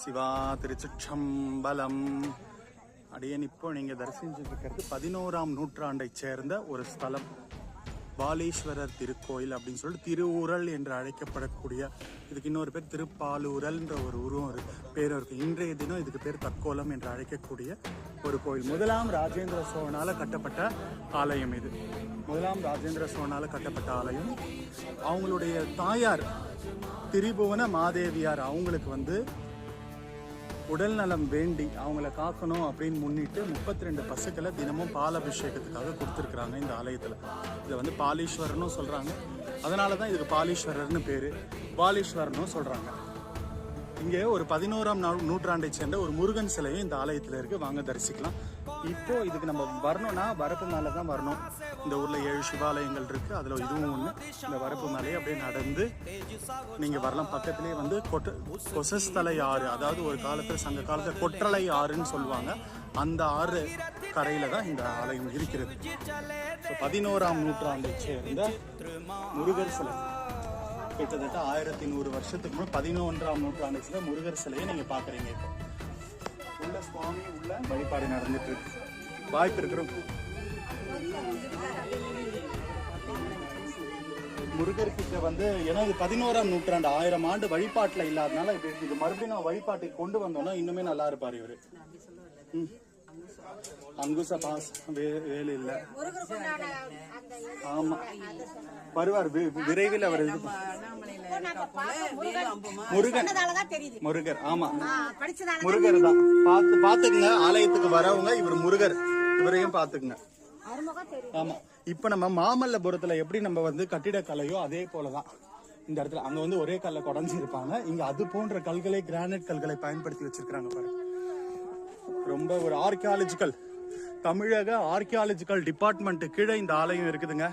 சிவா திருச்சிற்றம்பலம். அடியேன் இப்போ நீங்க தரிசிச்சிருக்கிறது 11ஆம் நூற்றாண்டை சேர்ந்த ஒரு ஸ்தலம், பாலீஸ்வரர் திருக்கோயில் அப்படின்னு சொல்லிட்டு திருவுரல் என்று அழைக்கப்படக்கூடிய, இதுக்கு இன்னொரு பேர் திருப்பாலூரல்ன்ற ஒரு உருவம் பேரும் இருக்கு. இன்றைய தினம் இதுக்கு பேர் தக்கோலம் என்று அழைக்கக்கூடிய ஒரு கோயில். முதலாம் ராஜேந்திர சோழனால கட்டப்பட்ட ஆலயம் இது. முதலாம் ராஜேந்திர சோழனால கட்டப்பட்ட ஆலயம். அவங்களுடைய தாயார் திரிபுவன மாதேவியார் அவங்களுக்கு உடல் நலம் வேண்டி அவங்கள காக்கணும் அப்படின்னு முன்னிட்டு 32 பசுக்களை தினமும் பால் அபிஷேகத்துக்காக கொடுத்துருக்குறாங்க இந்த ஆலயத்தில். இதை பாலீஸ்வரர்னு சொல்கிறாங்க. அதனால தான் இதுக்கு பாலீஸ்வரர்னு பேர். பாலீஸ்வரர்னு சொல்கிறாங்க. இங்கே ஒரு 11ஆம் நூற்றாண்டை சேர்ந்த ஒரு முருகன் சிலையும் இந்த ஆலயத்தில் இருக்குது. வாங்க தரிசிக்கலாம். இப்போ இதுக்கு நம்ம வரணும்னா வரப்பு மேலே தான் வரணும். இந்த ஊரில் 7 சிவாலயங்கள் இருக்குது. அதில் இதுவும் ஒன்று. இந்த வரப்பு மேலேயே அப்படியே நடந்து நீங்கள் வரலாம். பக்கத்துலேயே கொசஸ்தலை ஆறு, அதாவது ஒரு காலத்தில் சங்க காலத்தில் கொற்றலை ஆறுன்னு சொல்லுவாங்க. அந்த ஆறு கரையில் தான் இந்த ஆலயம் இருக்கிறது. 11ஆம் நூற்றாண்டை சேர்ந்த முருகர் சிலை. கிட்டத்தட்ட 1100 வருஷத்துக்கு முன்னாடி 11ஆம் நூற்றாண்டு சில முருகர் சிலையை நீங்க பாக்குறீங்க. இப்போ உள்ள சுவாமி உள்ள வழிபாடு நடந்துட்டு இருக்கு. வாய்ப்பு இருக்கிறோம். முருகர் கிட்ட ஏன்னா இது 11ஆம் நூற்றாண்டு 1000 ஆண்டு வழிபாட்டுல இல்லாதனால இது மறுபடியும் வழிபாட்டுக்கு கொண்டு வந்தோம்னா இன்னுமே நல்லா இருப்பாரு இவரு. அங்குச பாஸ் வேலை இல்ல. ஆமா வருவார் விரைவில். அவர் முருகர். ஆமா முருகர் தான். பாத்துக்குங்க. ஆலயத்துக்கு வரவங்க இவர் முருகர், இவரையும் பாத்துக்குங்க. ஆமா. இப்ப நம்ம மாமல்லபுரத்துல எப்படி நம்ம கட்டிடக்கலையோ அதே போலதான் இந்த இடத்துல. அங்க ஒரே கல்ல குடஞ்சி இருப்பாங்க. இங்க அது போன்ற கல்களை, கிரானைட் கல்களை பயன்படுத்தி வச்சிருக்காங்க பாருங்க. ரொம்ப ஒரு ஆர்கியாலஜிக்கல், தமிழக ஆர்கியாலஜிக்கல் டிபார்ட்மெண்ட் கீழே இந்த ஆலயம் இருக்குதுங்க.